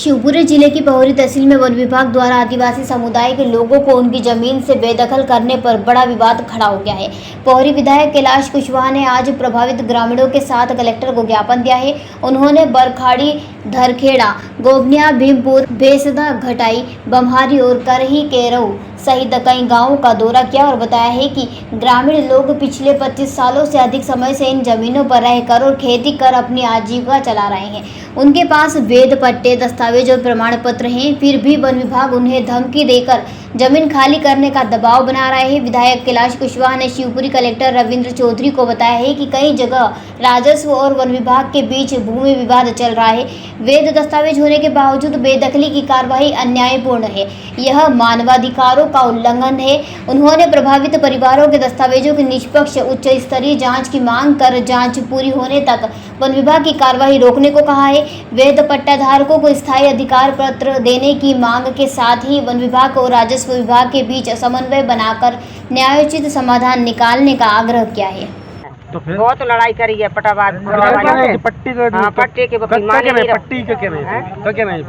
शिवपुरी जिले की पहोरी तहसील में वन विभाग द्वारा आदिवासी समुदाय के लोगों को उनकी जमीन से बेदखल करने पर बड़ा विवाद खड़ा हो गया है। पहोरी विधायक कैलाश कुशवाहा ने आज प्रभावित ग्रामीणों के साथ कलेक्टर को ज्ञापन दिया है। उन्होंने बरखाड़ी, धरखेड़ा, गोबनिया, भीमपुर, भेसदा, घटाई, बमहारी और करही केरऊ सहित कई गांवों का दौरा किया और बताया है कि ग्रामीण लोग पिछले 25 सालों से अधिक समय से इन जमीनों पर रहकर और खेती कर अपनी आजीविका चला रहे हैं। उनके पास वैध पट्टे, दस्तावेज और प्रमाण पत्र हैं, फिर भी वन विभाग उन्हें धमकी देकर जमीन खाली करने का दबाव बना रहा है। विधायक कैलाश कुशवाहा ने शिवपुरी कलेक्टर रविंद्र चौधरी को बताया है कि कई जगह राजस्व और वन विभाग के बीच भूमि विवाद चल रहा है। वैध दस्तावेज होने के बावजूद बेदखली की कार्रवाई अन्यायपूर्ण है, यह मानवाधिकारों का उल्लंघन है। उन्होंने प्रभावित परिवारों के दस्तावेजों की निष्पक्ष उच्च स्तरीय जांच की मांग कर जांच पूरी होने तक वन विभाग की कार्रवाई रोकने को कहा है। वैध पट्टाधारकों को स्थायी अधिकार पत्र देने की मांग के साथ ही वन विभाग और राजस्व विभाग के बीच समन्वय बनाकर न्यायोचित समाधान निकालने का आग्रह किया है। तो फिर बहुत लड़ाई करी है पट्टी के पट्टी पट्टी का क्या नहीं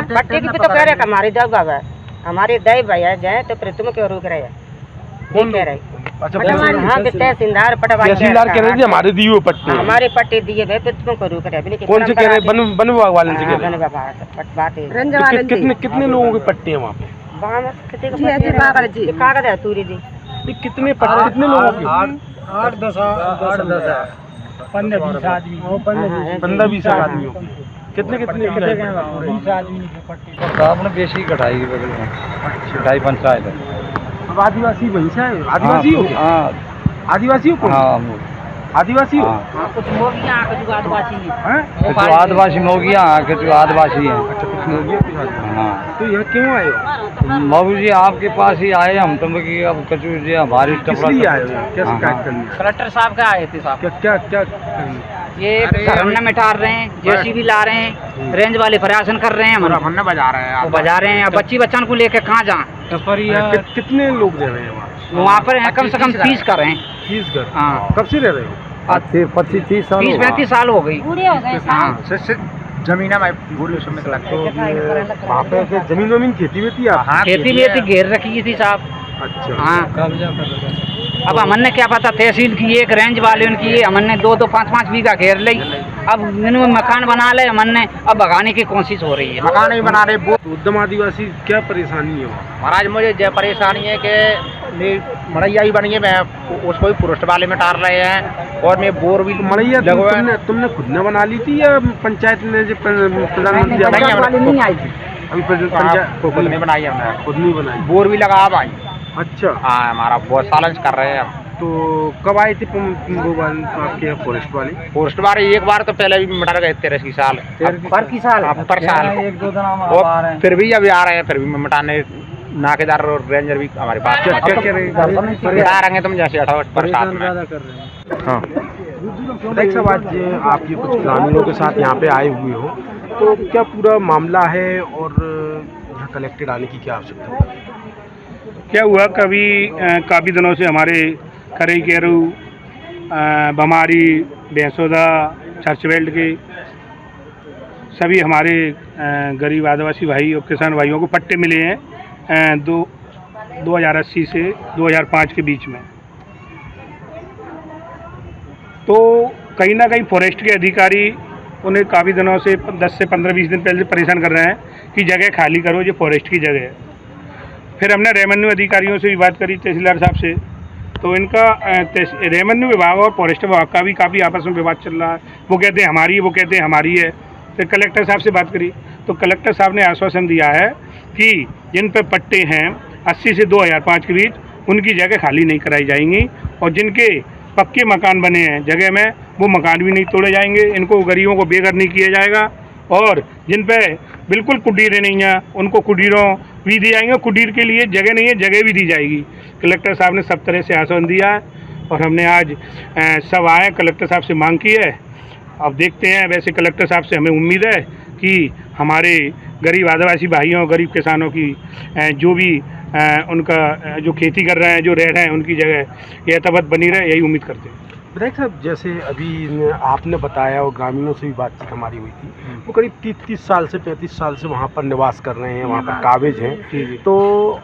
पट्टी की भी तो कह रहे हमारी दब है, हमारी दब है जाए तो फिर तुम क्यों रुक रहे हैं? कौन कह रहे? अच्छा, हाँ तहसीलदार तहसीलदार कह रहे थे हमारे दिए पट्टी, हमारे पट्टी दिए गए फिर तुम को रुक रहे। कौन से कह रहे? वन विभाग वाले से कह रहे हैं। कितने लोगों की पट्टी है वहाँ पे? कागज है तूरी जी। कितने पट्टी कितने लोगों की? 8-10 15-20 आदमी 15-20 आदमियों की। कितने 20 आदमी की पट्टी आपने बेसी कटाई की बगल में कटाई पंचायत है। अब आदिवासी वहीं से है? आदिवासी हो? हाँ आदिवासी हो? हाँ आदिवासी हो? कुछ मोगियाँ कुछ आदिवासी कुछ आदिवासी मोगियाँ कुछ आदिवासी हैं। अच्छा, कुछ लोग। हाँ तो यह क्यों आए हो? बाबू जी आपके पास ही आए हम तुम की अब कचू जी हमारी किस लिए आए हो? क्या शिकायत करनी है? कलेक्टर साहब का आए थे साहब। क्या क्या ये धरना मिटा रहे हैं, जेसीबी ला रहे हैं, रेंज वाले प्रयासन कर रहे हैं, हम बजा रहे हैं। अब बच्ची बच्चन को लेकर कहाँ जाएं? कितने लोग रह रहे हैं वहाँ पर हैं कम से कम 30 कर रहे हैं। 30 घर? हाँ। कब से रह रहे हो? 25-30 साल 30-35 साल हो गई। हाँ जमीन में बूढ़े समय वहाँ पे जमीन खेती में थी आप? खेती में थी, घेर रखी थी साहब। अच्छा। हाँ अब हमने क्या पता तहसील की एक रेंज वाले उनकी हमने 2-2 5-5 बीघा घेर ली। अब इन्होंने मकान बना ले, हमने अब भगाने की कोशिश हो रही है। मकान नहीं बना रहे। उद्यम आदिवासी क्या परेशानी है वहाँ? महाराज मुझे जो परेशानी है कि मड़ैया ही बनी है, मैं उसको भी पुरुष वाले में टार रहे हैं और मैं बोर भी मड़ैया तुमने खुद ने बना ली थी या पंचायत ने जो प्रधानमंत्री नहीं आई थी? अभी पंचायत खुद नहीं बनाई हमने, खुद नहीं बनाई। बोर भी लगा भाई। अच्छा। हाँ हमारा बहुत सालन कर रहे हैं। तो कब आई थी वो आपके फॉरेस्ट वाले? एक बार तो पहले भी मटर गए 13 साल पर साल और फिर भी अभी आ रहे हैं, फिर भी मटाने नाकेदार और रेंजर भी हमारे पास बता रहे तुम जैसे 28 साल में। हाँ साहब, आज आप ये कुछ ग्रामीणों के साथ यहाँ पे आए हुए हो, तो क्या पूरा मामला है और यहाँ कलेक्टेड आने की क्या आवश्यकता है? क्या हुआ काफ़ी दिनों से हमारे करही केरू, बमारी, भैंसोदा, चर्चवेल्ट के सभी हमारे गरीब आदिवासी भाई और किसान भाइयों को पट्टे मिले हैं 2080 से 2005 के बीच में। तो कहीं ना कहीं फॉरेस्ट के अधिकारी उन्हें काफ़ी दिनों से 10 से 15-20 दिन पहले से परेशान कर रहे हैं कि जगह खाली करो, ये फॉरेस्ट की जगह है। फिर हमने रेवेन्यू अधिकारियों से भी बात करी, तहसीलदार साहब से, तो इनका रेवेन्यू विभाग और फॉरेस्ट विभाग का भी काफ़ी आपस में विवाद चल रहा है। वो कहते हैं हमारी है, वो कहते हैं हमारी है। फिर कलेक्टर साहब से बात करी तो कलेक्टर साहब ने आश्वासन दिया है कि जिन पर पट्टे हैं 80 से 2005 के बीच, उनकी जगह खाली नहीं कराई जाएंगी और जिनके पक्के मकान बने हैं जगह में, वो मकान भी नहीं तोड़े जाएंगे, इनको गरीबों को बेघर नहीं किया जाएगा। और जिन पे बिल्कुल कुटीरें नहीं हैं उनको कुटीरों भी दी जाएंगे, कुटीर के लिए जगह नहीं है जगह भी दी जाएगी। कलेक्टर साहब ने सब तरह से आश्वासन दिया है और हमने आज सब आए कलेक्टर साहब से मांग की है। अब देखते हैं, वैसे कलेक्टर साहब से हमें उम्मीद है कि हमारे गरीब आदिवासी भाइयों गरीब किसानों की जो भी उनका जो खेती कर रहे हैं जो रह रहे हैं उनकी जगह यथावत बनी रहे, यही उम्मीद करते हैं। विधायक साहब, जैसे अभी आपने बताया और ग्रामीणों से भी बातचीत हमारी हुई थी, वो करीब 30 साल से 35 साल से वहाँ पर निवास कर रहे हैं, वहाँ पर काबिज हैं। तो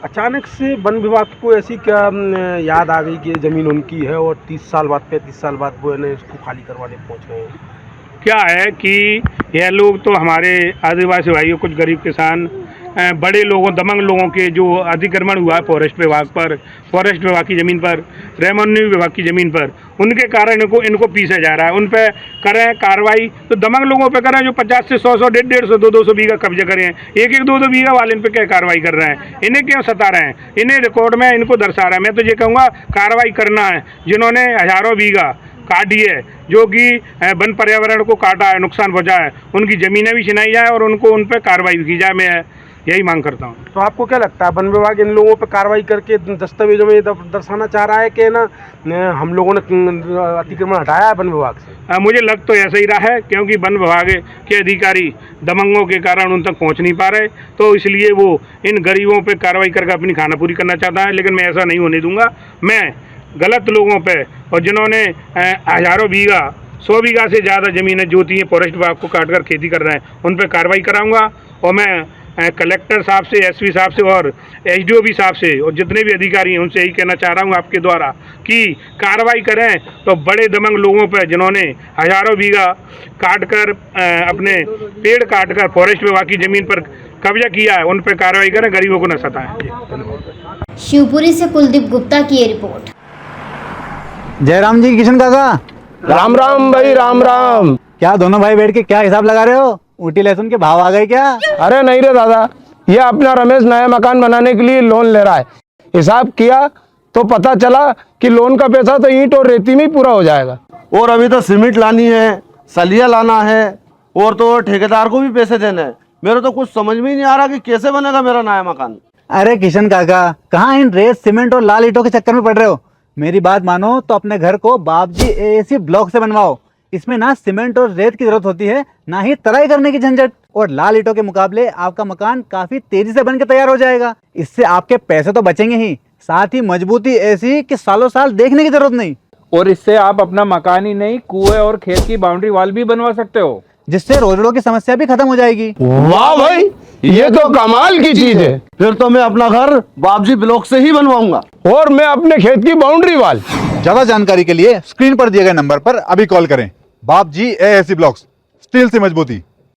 अचानक से वन विभाग को ऐसी क्या याद आ गई कि ज़मीन उनकी है और 30 साल बाद 35 साल बाद वो इन्हें इसको खाली करवाने पहुँच गए हैं? क्या है कि यह लोग तो हमारे आदिवासी भाइयों, कुछ गरीब किसान, बड़े लोगों, दमंग लोगों के जो अतिक्रमण हुआ है फॉरेस्ट विभाग पर, फॉरेस्ट विभाग की ज़मीन पर, रेवेन्यू विभाग की ज़मीन पर, उनके कारण इनको पीसा जा रहा है। उन पर करें कार्रवाई तो दमंग लोगों पे करें जो 50 से 100 150 200 बीघा कब्जा करें, एक 2 बीघा वाले इन पर क्या कार्रवाई कर रहे हैं? इन्हें क्यों सता रहे हैं? इन्हें रिकॉर्ड में इनको दर्शा रहा है। मैं तो ये कहूँगा कार्रवाई करना है जिन्होंने हज़ारों बीघा काटी है, जो कि वन पर्यावरण को काटा है, नुकसान पहुँचा है, उनकी ज़मीनें भी छिनाई जाए और उनको उन पर कार्रवाई भी की जाए। मैं यही मांग करता हूँ। तो आपको क्या लगता है, वन विभाग इन लोगों पर कार्रवाई करके दस्तावेजों में दर्शाना चाह रहा है कि ना हम लोगों ने अतिक्रमण हटाया है वन विभाग से? मुझे लग तो ऐसा ही रहा है, क्योंकि वन विभाग के अधिकारी दमंगों के कारण उन तक पहुँच नहीं पा रहे, तो इसलिए वो इन गरीबों पर कार्रवाई करके अपनी खाना पूरी करना चाहता है। लेकिन मैं ऐसा नहीं होने दूंगा। मैं गलत लोगों पे और जिन्होंने हज़ारों बीघा, 100 बीघा से ज़्यादा ज़मीनें जोती हैं, फॉरेस्ट विभाग को काट कर खेती कर रहे हैं, उन पर कार्रवाई कराऊंगा। और मैं कलेक्टर साहब से, एसपी साहब से और एसडीओ साहब से और जितने भी अधिकारी हैं उनसे यही कहना चाह रहा हूँ आपके द्वारा कि कार्रवाई करें तो बड़े दमंग लोगों पर जिन्होंने हज़ारों बीघा काट कर अपने पेड़ काट कर फॉरेस्ट विभाग की ज़मीन पर कब्जा किया है, उन पर कार्रवाई करें, गरीबों को न सताएं। शिवपुरी से कुलदीप गुप्ता की ये रिपोर्ट। जयराम जी, किशन काका, राम राम भाई, राम राम। क्या दोनों भाई बैठ के क्या हिसाब लगा रहे हो? ऊटी लहसुन के भाव आ गए क्या? अरे नहीं रे दादा, ये अपना रमेश नया मकान बनाने के लिए लोन ले रहा है। हिसाब किया तो पता चला कि लोन का पैसा तो ईंट और रेती में ही पूरा हो जाएगा। और अभी तो सीमेंट लानी है, सलिया लाना है और तो ठेकेदार को भी पैसे देने हैं। मेरे तो कुछ समझ में ही नहीं आ रहा कि कैसे बनेगा मेरा नया मकान। अरे किशन काका, कहाँ इन रेत, सीमेंट और लाल ईंटों के चक्कर में पड़ रहे हो? मेरी बात मानो तो अपने घर को बाबजी एएसी ब्लॉक से बनवाओ। इसमें ना सीमेंट और रेत की जरूरत होती है, ना ही तराई करने की झंझट। और लाल ईंटों के मुकाबले आपका मकान काफी तेजी से बनकर तैयार हो जाएगा। इससे आपके पैसे तो बचेंगे ही, साथ ही मजबूती ऐसी कि सालों साल देखने की जरूरत नहीं। और इससे आप अपना मकान ही नहीं, कुएं और खेत की बाउंड्री वॉल भी बनवा सकते हो, जिससे रोजड़ों की समस्या भी खत्म हो जाएगी। वाह भाई, ये तो कमाल की चीज है। फिर तो मैं अपना घर बाबजी ब्लॉक से ही बनवाऊंगा और मैं अपने खेत की बाउंड्री वाल। ज्यादा जानकारी के लिए स्क्रीन पर दिए गए नंबर पर अभी कॉल करें। बाबजी एएसी ब्लॉक्स, स्टील से मजबूती।